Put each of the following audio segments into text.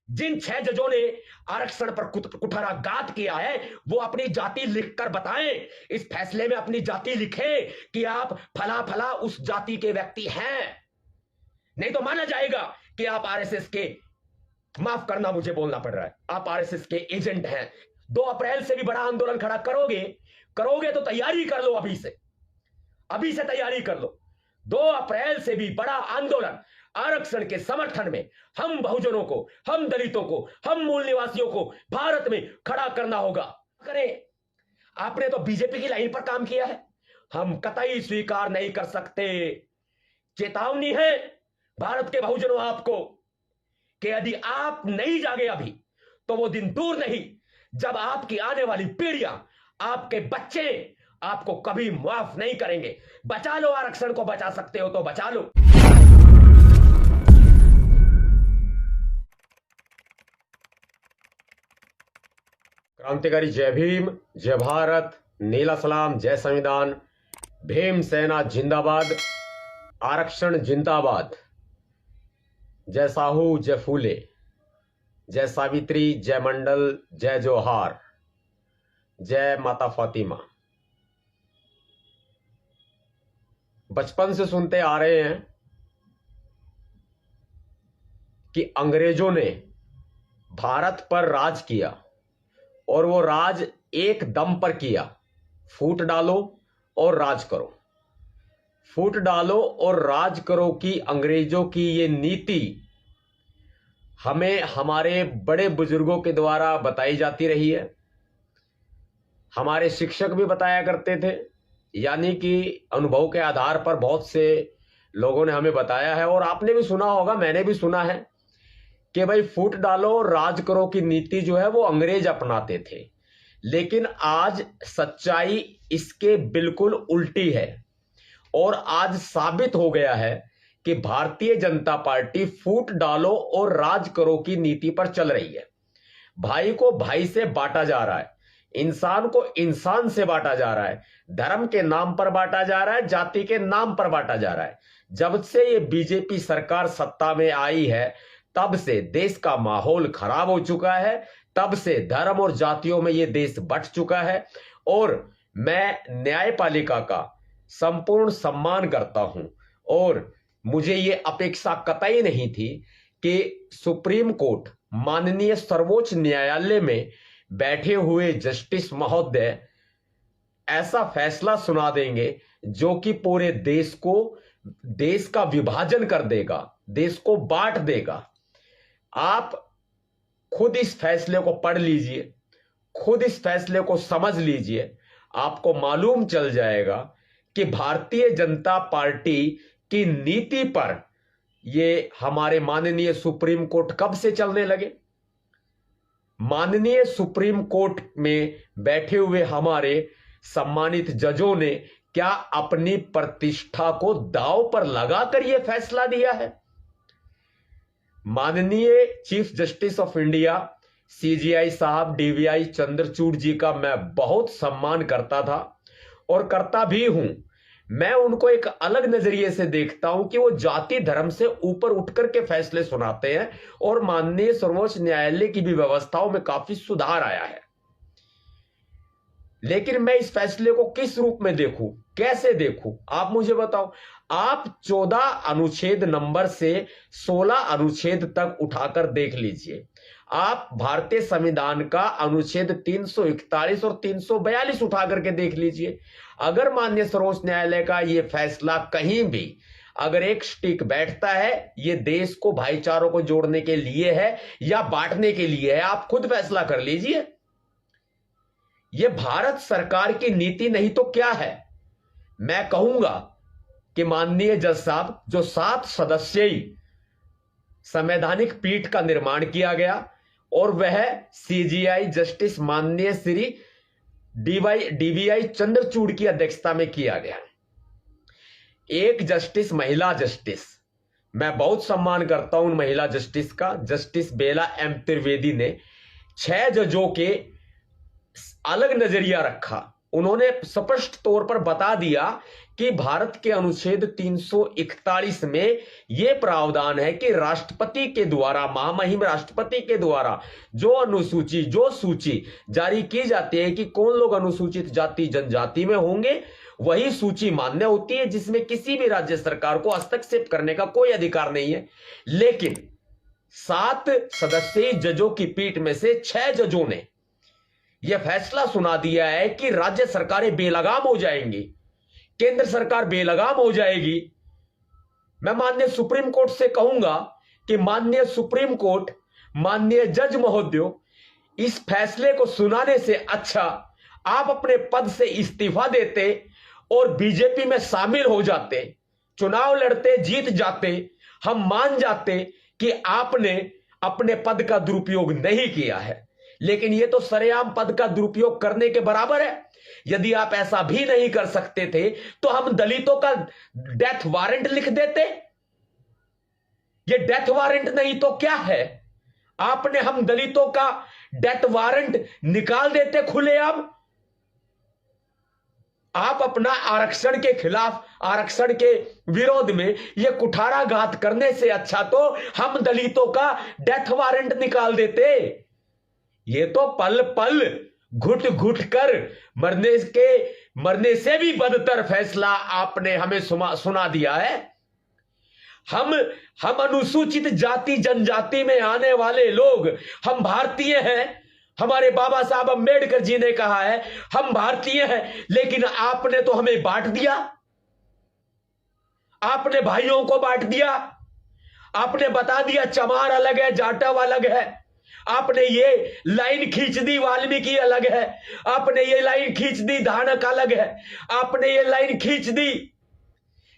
जिन 6 जजों ने आरक्षण पर कुठाराघात किया है वो अपनी जाति लिखकर बताएं, इस फैसले में अपनी जाति लिखें कि आप फला फला उस जाति के व्यक्ति हैं। नहीं तो माना जाएगा कि आप आरएसएस के, माफ करना मुझे बोलना पड़ रहा है, आप आरएसएस के एजेंट हैं। 2 अप्रैल से भी बड़ा आंदोलन खड़ा करोगे तो तैयारी कर लो, अभी से तैयारी कर लो। 2 अप्रैल से भी बड़ा आंदोलन आरक्षण के समर्थन में हम बहुजनों को, हम दलितों को, हम मूल निवासियों को भारत में खड़ा करना होगा। करें, आपने तो बीजेपी की लाइन पर काम किया है, हम कतई स्वीकार नहीं कर सकते। चेतावनी है भारत के बहुजनों आपको कि यदि आप नहीं जागे अभी तो वो दिन दूर नहीं जब आपकी आने वाली पीढ़ियां, आपके बच्चे आपको कभी माफ नहीं करेंगे। बचा लो आरक्षण को, बचा सकते हो तो बचा लो। क्रांतिकारी जय भीम, जय भारत, नीला सलाम, जय संविधान, भीम सेना जिंदाबाद, आरक्षण जिंदाबाद। जय साहू, जय फूले, जय सावित्री, जय मंडल, जय जोहार, जय माता फातिमा। बचपन से सुनते आ रहे हैं कि अंग्रेजों ने भारत पर राज किया और वो राज एक दम पर किया, फूट डालो और राज करो, फूट डालो और राज करो की अंग्रेजों की ये नीति हमें हमारे बड़े बुजुर्गों के द्वारा बताई जाती रही है। हमारे शिक्षक भी बताया करते थे, यानी कि अनुभव के आधार पर बहुत से लोगों ने हमें बताया है और आपने भी सुना होगा, मैंने भी सुना है कि भाई फूट डालो और राज करो की नीति जो है वो अंग्रेज अपनाते थे। लेकिन आज सच्चाई इसके बिल्कुल उल्टी है और आज साबित हो गया है कि भारतीय जनता पार्टी फूट डालो और राज करो की नीति पर चल रही है। भाई को भाई से बांटा जा रहा है, इंसान को इंसान से बांटा जा रहा है, धर्म के नाम पर बांटा जा रहा है, जाति के नाम पर बांटा जा रहा है। जब से ये बीजेपी सरकार सत्ता में आई है तब से देश का माहौल खराब हो चुका है, तब से धर्म और जातियों में ये देश बंट चुका है। और मैं न्यायपालिका का संपूर्ण सम्मान करता हूं और मुझे ये अपेक्षा कतई नहीं थी कि सुप्रीम कोर्ट, माननीय सर्वोच्च न्यायालय में बैठे हुए जस्टिस महोदय ऐसा फैसला सुना देंगे जो कि पूरे देश को, देश का विभाजन कर देगा, देश को बांट देगा। आप खुद इस फैसले को पढ़ लीजिए, खुद इस फैसले को समझ लीजिए, आपको मालूम चल जाएगा कि भारतीय जनता पार्टी की नीति पर ये हमारे माननीय सुप्रीम कोर्ट कब से चलने लगे। माननीय सुप्रीम कोर्ट में बैठे हुए हमारे सम्मानित जजों ने क्या अपनी प्रतिष्ठा को दांव पर लगाकर यह फैसला दिया है। माननीय chief justice of India CGI साहब डीवीआई चंद्रचूड़ जी का मैं बहुत सम्मान करता था और करता भी हूं। मैं उनको एक अलग नजरिए से देखता हूं कि वो जाति धर्म से ऊपर उठकर के फैसले सुनाते हैं और माननीय सर्वोच्च न्यायालय की भी व्यवस्थाओं में काफी सुधार आया है। लेकिन मैं इस फैसले को किस रूप में देखूं, कैसे देखूं, आप मुझे बताओ। आप 14 अनुच्छेद नंबर से 16 अनुच्छेद तक उठाकर देख लीजिए। आप भारतीय संविधान का अनुच्छेद 341 और 342 उठा करके देख लीजिए। अगर माननीय सर्वोच्च न्यायालय का यह फैसला कहीं भी अगर एक स्टिक बैठता है, ये देश को, भाईचारों को जोड़ने के लिए है या बांटने के लिए है, आप खुद फैसला कर लीजिए। यह भारत सरकार की नीति नहीं तो क्या है। मैं कहूंगा कि माननीय जज साहब, जो 7 सदस्यीय संवैधानिक पीठ का निर्माण किया गया और वह सीजीआई जस्टिस माननीय श्री डीवीआई चंद्रचूड़ की अध्यक्षता में किया गया। एक जस्टिस महिला जस्टिस, मैं बहुत सम्मान करता हूं उन महिला जस्टिस का, जस्टिस बेला एम त्रिवेदी ने 6 जजों के अलग नजरिया रखा, उन्होंने स्पष्ट तौर पर बता दिया कि भारत के अनुच्छेद 341 में यह प्रावधान है कि राष्ट्रपति के द्वारा, महामहिम राष्ट्रपति के द्वारा जो सूची जारी की जाती है कि कौन लोग अनुसूचित जाति जनजाति में होंगे, वही सूची मान्य होती है, जिसमें किसी भी राज्य सरकार को हस्तक्षेप करने का कोई अधिकार नहीं है। लेकिन 7 सदस्यीय जजों की पीठ में से 6 जजों ने यह फैसला सुना दिया है कि राज्य सरकारें बेलगाम हो जाएंगी, केंद्र सरकार बेलगाम हो जाएगी। मैं माननीय सुप्रीम कोर्ट से कहूंगा कि माननीय सुप्रीम कोर्ट, माननीय जज महोदयों, इस फैसले को सुनाने से अच्छा आप अपने पद से इस्तीफा देते और बीजेपी में शामिल हो जाते, चुनाव लड़ते, जीत जाते, हम मान जाते कि आपने अपने पद का दुरुपयोग नहीं किया है। लेकिन यह तो सरेआम पद का दुरुपयोग करने के बराबर है। यदि आप ऐसा भी नहीं कर सकते थे तो हम दलितों का डेथ वारंट लिख देते। ये डेथ वारंट नहीं तो क्या है? आपने हम दलितों का डेथ वारंट निकाल देते खुलेआम। आप अपना आरक्षण के खिलाफ, आरक्षण के विरोध में यह कुठाराघात करने से अच्छा तो हम दलितों का डेथ वारंट निकाल देते। ये तो पल पल घुट घुट कर मरने से भी बदतर फैसला आपने हमें सुना दिया है। हम अनुसूचित जाति जनजाति में आने वाले लोग, हम भारतीय हैं। हमारे बाबा साहब अम्बेडकर जी ने कहा है हम भारतीय हैं, लेकिन आपने तो हमें बांट दिया। आपने भाइयों को बांट दिया। आपने बता दिया चमार अलग है, जाटव अलग है। आपने ये लाइन खींच दी वाल्मीकि अलग है। आपने ये लाइन खींच दी धानक अलग है। आपने ये लाइन खींच दी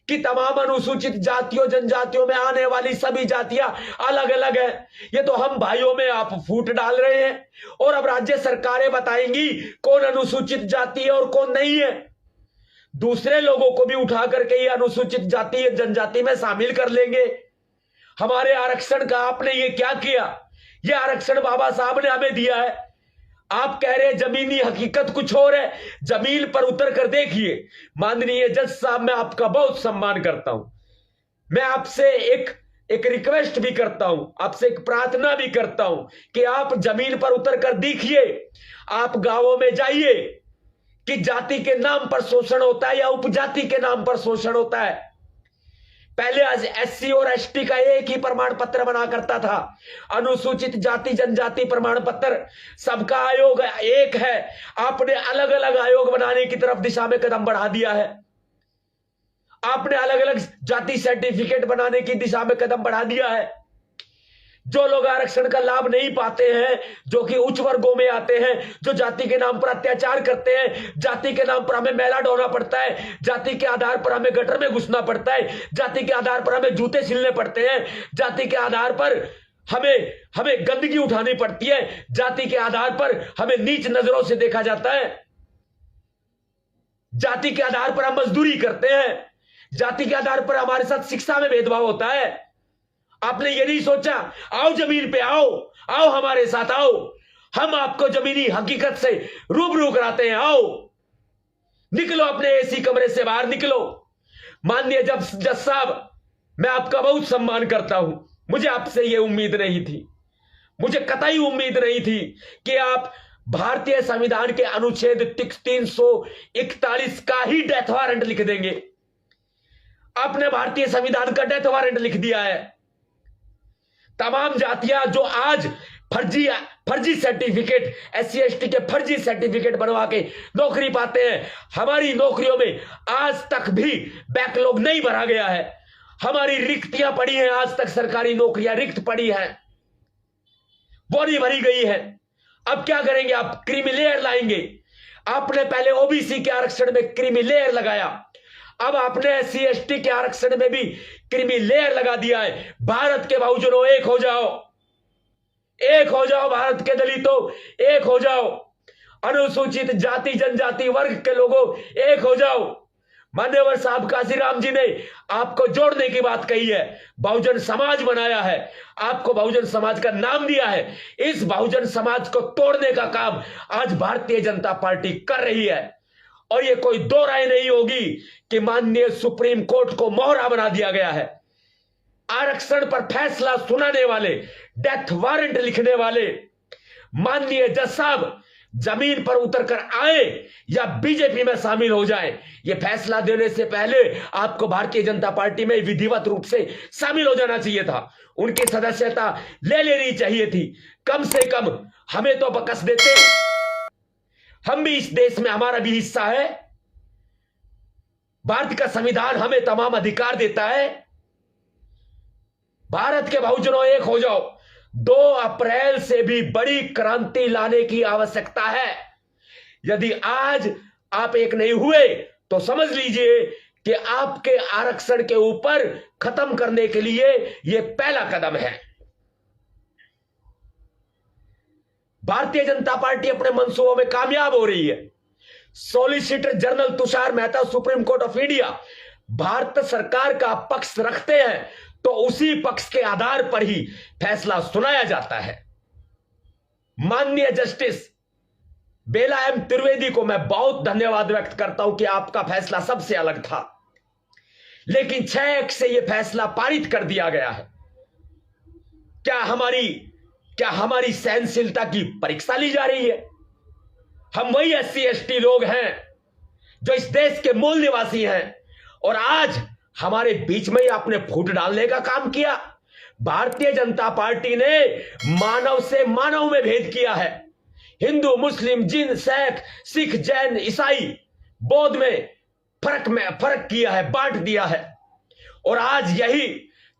कि तमाम अनुसूचित जातियों जनजातियों में आने वाली सभी जातियां अलग अलग है। ये तो हम भाइयों में आप फूट डाल रहे हैं। और अब राज्य सरकारें बताएंगी कौन अनुसूचित जाति है और कौन नहीं है। दूसरे लोगों को भी उठा करके ये अनुसूचित जाति जनजाति में शामिल कर लेंगे। हमारे आरक्षण का आपने ये क्या किया? ये आरक्षण बाबा साहब ने हमें दिया है। आप कह रहे जमीनी हकीकत कुछ और है। जमीन पर उतर कर देखिए। माननीय जज साहब, मैं आपका बहुत सम्मान करता हूं। मैं आपसे एक रिक्वेस्ट भी करता हूं, आपसे एक प्रार्थना भी करता हूं कि आप जमीन पर उतर कर देखिए। आप गांवों में जाइए कि जाति के नाम पर शोषण होता है या उपजाति के नाम पर शोषण होता है। पहले एससी और एसटी का एक ही प्रमाण पत्र बना करता था। अनुसूचित जाति जनजाति प्रमाण पत्र, सबका आयोग एक है। आपने अलग अलग आयोग बनाने की तरफ दिशा में कदम बढ़ा दिया है। आपने अलग अलग जाति सर्टिफिकेट बनाने की दिशा में कदम बढ़ा दिया है। जो लोग आरक्षण का लाभ नहीं पाते हैं, जो कि उच्च वर्गों में आते हैं, जो जाति के नाम पर अत्याचार करते हैं, जाति के नाम पर हमें मैला ढोना पड़ता है, जाति के आधार पर हमें गटर में घुसना पड़ता है, जाति के आधार पर हमें जूते सिलने पड़ते हैं, जाति के आधार पर हमें गंदगी उठानी पड़ती है, जाति के आधार पर हमें नीच नजरों से देखा जाता है, जाति के आधार पर हम मजदूरी करते हैं, जाति के आधार पर हमारे साथ शिक्षा में भेदभाव होता है। आपने ये नहीं सोचा, आओ जमीन पे आओ हमारे साथ आओ, हम आपको जमीनी हकीकत से रूबरू कराते हैं। आओ, निकलो अपने एसी कमरे से बाहर निकलो। माननीय जज साहब, मैं आपका बहुत सम्मान करता हूं। मुझे आपसे ये उम्मीद नहीं थी, मुझे कतई उम्मीद नहीं थी कि आप भारतीय संविधान के अनुच्छेद 341 का ही डेथ वारंट लिख देंगे। आपने भारतीय संविधान का डेथ वारंट लिख दिया है। तमाम जातियां जो आज फर्जी सर्टिफिकेट, एससी एसटी के फर्जी सर्टिफिकेट बनवा के नौकरी पाते हैं, हमारी नौकरियों में आज तक भी बैकलॉग नहीं भरा गया है। हमारी रिक्तियां पड़ी हैं, आज तक सरकारी नौकरियां रिक्त पड़ी हैं, वो नहीं भरी गई है। अब क्या करेंगे आप? क्रीमी लेयर लाएंगे। आपने पहले ओबीसी के आरक्षण में क्रीमी लेयर लगाया, अब आपने एससी एसटी के आरक्षण में भी क्रीमी लेयर लगा दिया है। भारत के बहुजनों, एक हो जाओ, एक हो जाओ। भारत के दलितों, एक हो जाओ। अनुसूचित जाति जनजाति वर्ग के लोगों, एक हो जाओ। मान्यवर साहब काशीराम जी ने आपको जोड़ने की बात कही है, बहुजन समाज बनाया है, आपको बहुजन समाज का नाम दिया है। इस बहुजन समाज को तोड़ने का काम आज भारतीय जनता पार्टी कर रही है। और ये कोई दो राय नहीं होगी कि माननीय सुप्रीम कोर्ट को मोहरा बना दिया गया है। आरक्षण पर फैसला सुनाने वाले, डेथ वारंट लिखने वाले माननीय जज साहब जमीन पर उतरकर आए या बीजेपी में शामिल हो जाएं, यह फैसला देने से पहले आपको भारतीय जनता पार्टी में विधिवत रूप से शामिल हो जाना चाहिए था। उनकी सदस्यता ले लेनी चाहिए थी। कम से कम हमें तो बकस देते, हम भी इस देश में, हमारा भी हिस्सा है। भारत का संविधान हमें तमाम अधिकार देता है। भारत के बहुजनों, एक हो जाओ। 2 अप्रैल से भी बड़ी क्रांति लाने की आवश्यकता है। यदि आज आप एक नहीं हुए तो समझ लीजिए कि आपके आरक्षण के ऊपर खत्म करने के लिए यह पहला कदम है। भारतीय जनता पार्टी अपने मंसूबों में कामयाब हो रही है। Solicitor general Tushar Mehta, supreme court of India, Bharat सरकार का पक्ष रखते हैं तो उसी पक्ष के आधार पर ही फैसला सुनाया जाता है। माननीय जस्टिस बेला एम त्रिवेदी को मैं बहुत धन्यवाद व्यक्त करता हूं कि आपका फैसला सबसे अलग था, लेकिन 6-1 से यह फैसला पारित कर दिया गया है। क्या हमारी सहनशीलता की परीक्षा ली जा रही है? हम वही SC/ST लोग हैं जो इस देश के मूल निवासी हैं, और आज हमारे बीच में ही आपने फूट डालने का काम किया। भारतीय जनता पार्टी ने मानव से मानव में भेद किया है। हिंदू, मुस्लिम, जिन, सिख, जैन, ईसाई, बौद्ध में फर्क किया है, बांट दिया है। और आज यही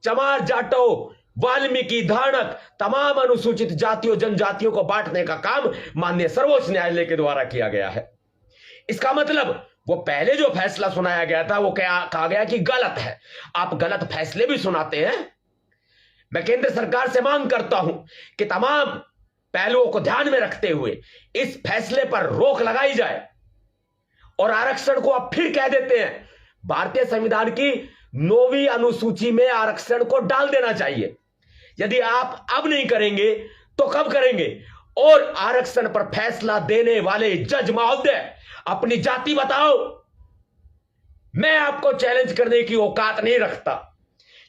चमार, जाटो, वाल्मीकि, धानक, तमाम अनुसूचित जातियों, जनजातियों को बांटने का काम माननीय सर्वोच्च न्यायालय के द्वारा किया गया है। इसका मतलब वो पहले जो फैसला सुनाया गया था वो क्या कहा गया कि गलत है। आप गलत फैसले भी सुनाते हैं। मैं केंद्र सरकार से मांग करता हूं कि तमाम पहलुओं को ध्यान में रखते हुए इस फैसले पर रोक लगाई जाए, और आरक्षण को आप फिर कह देते हैं। भारतीय संविधान की 9वीं अनुसूची में आरक्षण को डाल देना चाहिए। यदि आप अब नहीं करेंगे तो कब करेंगे? और आरक्षण पर फैसला देने वाले जज महोदय, अपनी जाति बताओ। मैं आपको चैलेंज करने की औकात नहीं रखता,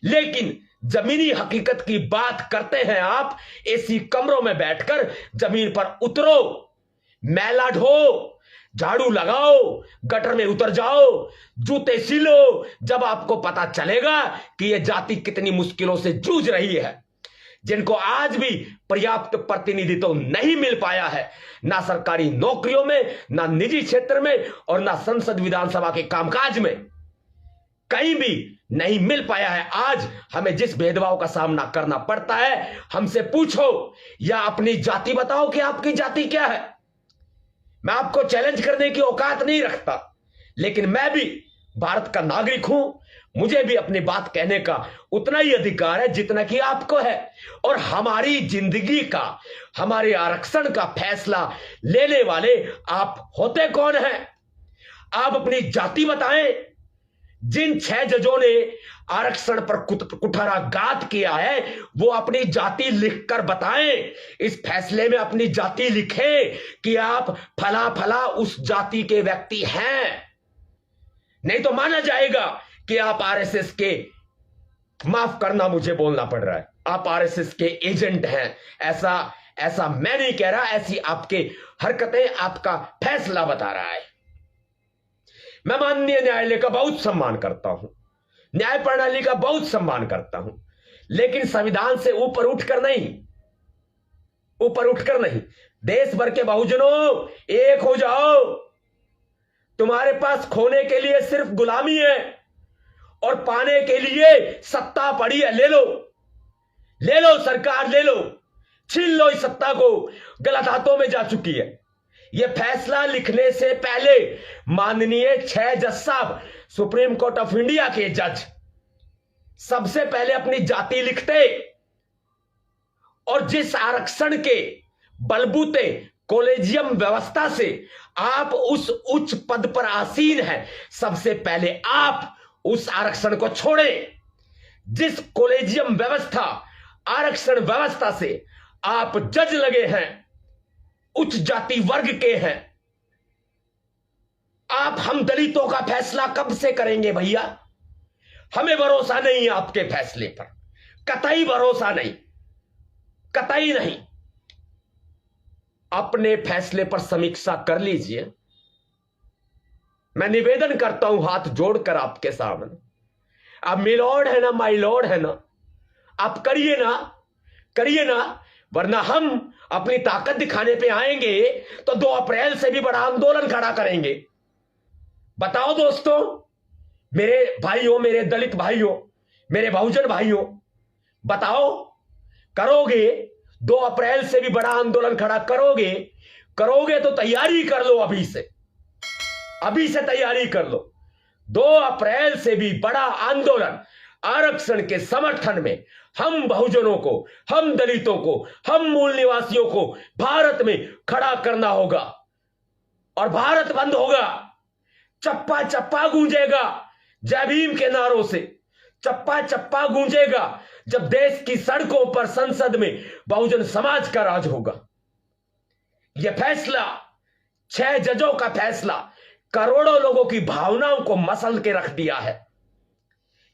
लेकिन जमीनी हकीकत की बात करते हैं आप। एसी कमरों में बैठकर जमीन पर उतरो, मैला ढो, झाड़ू लगाओ, गटर में उतर जाओ, जूते सिलो। जब आपको पता चलेगा कि यह जाति कितनी मुश्किलों से जूझ रही है, जिनको आज भी पर्याप्त प्रतिनिधित्व नहीं मिल पाया है, ना सरकारी नौकरियों में, ना निजी क्षेत्र में, और ना संसद विधानसभा के कामकाज में, कहीं भी नहीं मिल पाया है। आज हमें जिस भेदभाव का सामना करना पड़ता है, हमसे पूछो या अपनी जाति बताओ कि आपकी जाति क्या है। मैं आपको चैलेंज करने की औकात नहीं रखता, लेकिन मैं भी भारत का नागरिक हूं। मुझे भी अपनी बात कहने का उतना ही अधिकार है जितना कि आपको है। और हमारी जिंदगी का, हमारे आरक्षण का फैसला लेने वाले आप होते कौन हैं? आप अपनी जाति बताएं। जिन 6 जजों ने आरक्षण पर कुठाराघात किया है, वो अपनी जाति लिखकर बताएं। इस फैसले में अपनी जाति लिखें कि आप फला फला उस जाति के व्यक्ति हैं। नहीं तो माना जाएगा कि आप आरएसएस के, माफ करना मुझे बोलना पड़ रहा है, आप आरएसएस के एजेंट हैं। ऐसा मैं नहीं कह रहा, ऐसी आपके हरकतें, आपका फैसला बता रहा है। मैं माननीय न्यायालय का बहुत सम्मान करता हूं, न्याय प्रणाली का बहुत सम्मान करता हूं, लेकिन संविधान से ऊपर उठकर नहीं। देश भर के बहुजनों, एक हो जाओ। तुम्हारे पास खोने के लिए सिर्फ गुलामी है और पाने के लिए सत्ता पड़ी है। ले लो सरकार, ले लो, छीन लो इस सत्ता को, गलत हाथों में जा चुकी है। यह फैसला लिखने से पहले माननीय 6 जज साहब, सुप्रीम कोर्ट ऑफ इंडिया के जज, सबसे पहले अपनी जाति लिखते, और जिस आरक्षण के बलबूते कॉलेजियम व्यवस्था से आप उस उच्च पद पर आसीन हैं, सबसे पहले आप उस आरक्षण को छोड़ें। जिस कॉलेजियम व्यवस्था, आरक्षण व्यवस्था से आप जज लगे हैं, उच्च जाति वर्ग के हैं, आप हम दलितों का फैसला कब से करेंगे भैया? हमें भरोसा नहीं है आपके फैसले पर, कतई भरोसा नहीं, कतई नहीं। अपने फैसले पर समीक्षा कर लीजिए। मैं निवेदन करता हूं हाथ जोड़कर आपके सामने, अब मिलॉर्ड है ना, माय लॉर्ड है ना, आप करिए ना, करिए ना, वरना हम अपनी ताकत दिखाने पे आएंगे तो 2 अप्रैल से भी बड़ा आंदोलन खड़ा करेंगे। बताओ दोस्तों, मेरे भाइयों, मेरे दलित भाइयों, मेरे बहुजन भाइयों, बताओ, करोगे? 2 अप्रैल से भी बड़ा आंदोलन खड़ा करोगे? करोगे तो तैयारी कर लो, अभी से, अभी से तैयारी कर लो। 2 अप्रैल से भी बड़ा आंदोलन आरक्षण के समर्थन में हम बहुजनों को, हम दलितों को, हम मूल निवासियों को भारत में खड़ा करना होगा और भारत बंद होगा। चप्पा चप्पा गूंजेगा जय भीम के नारों से, चप्पा चप्पा गूंजेगा जब देश की सड़कों पर, संसद में बहुजन समाज का राज होगा। यह फैसला, 6 जजों का फैसला करोड़ों लोगों की भावनाओं को मसल के रख दिया है।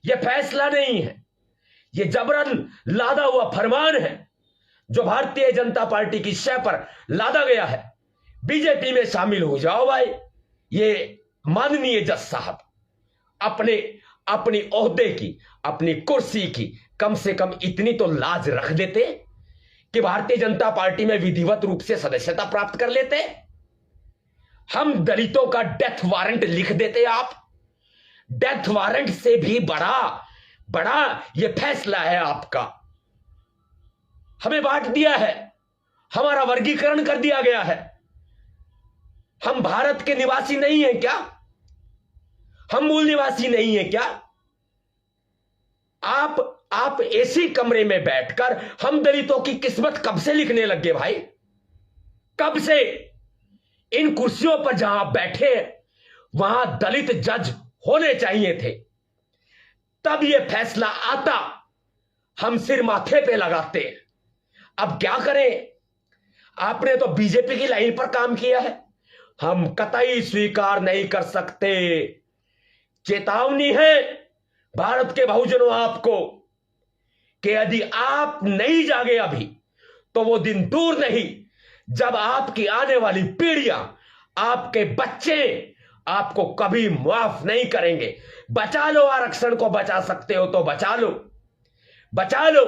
यह फैसला नहीं है, यह जबरन लादा हुआ फरमान है जो भारतीय जनता पार्टी की शय पर लादा गया है। बीजेपी में शामिल हो जाओ भाई। ये माननीय जज साहब अपनी ओहदे की, अपनी कुर्सी की कम से कम इतनी तो लाज रख देते कि भारतीय जनता पार्टी में विधिवत रूप से सदस्यता प्राप्त कर लेते। हम दलितों का डेथ वारंट लिख देते आप। डेथ वारंट से भी बड़ा यह फैसला है आपका। हमें बांट दिया है, हमारा वर्गीकरण कर दिया गया है। हम भारत के निवासी नहीं हैं क्या? हम मूल निवासी नहीं हैं क्या? आप एसी कमरे में बैठकर हम दलितों की किस्मत कब से लिखने लग गए भाई? कब से? इन कुर्सियों पर जहां आप बैठे वहां दलित जज होने चाहिए थे, तब यह फैसला आता, हम सिर माथे पे लगाते। अब क्या करें? आपने तो बीजेपी की लाइन पर काम किया है, हम कतई स्वीकार नहीं कर सकते। चेतावनी है भारत के बहुजनों आपको कि यदि आप नहीं जागे अभी तो वो दिन दूर नहीं जब आपकी आने वाली पीढ़ियां, आपके बच्चे आपको कभी माफ नहीं करेंगे। बचा लो, आरक्षण को बचा सकते हो तो बचा लो, बचा लो।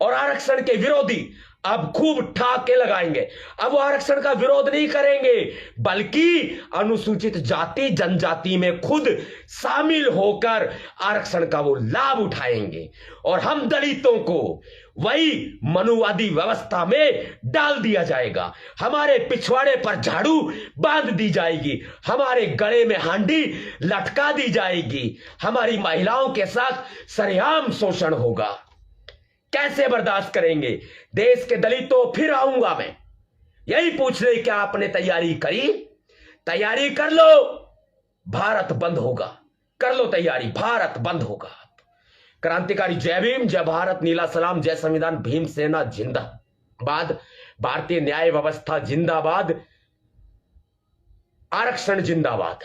और आरक्षण के विरोधी अब खूब ठाके लगाएंगे। अब वो आरक्षण का विरोध नहीं करेंगे, बल्कि अनुसूचित जाति जनजाति में खुद शामिल होकर आरक्षण का वो लाभ उठाएंगे और हम दलितों को वही मनुवादी व्यवस्था में डाल दिया जाएगा। हमारे पिछवाड़े पर झाड़ू बांध दी जाएगी, हमारे गले में हांडी लटका दी जाएगी, हमारी महिलाओं के साथ सरेआम शोषण होगा। कैसे बर्दाश्त करेंगे? देश के दलितों, फिर आऊंगा मैं यही पूछने, क्या आपने तैयारी करी? तैयारी कर लो, भारत बंद होगा। कर लो तैयारी, भारत बंद होगा। क्रांतिकारी जय भीम, जय भारत, नीला सलाम, जय संविधान, भीम सेना जिंदाबाद, भारतीय न्याय व्यवस्था जिंदाबाद, आरक्षण जिंदाबाद।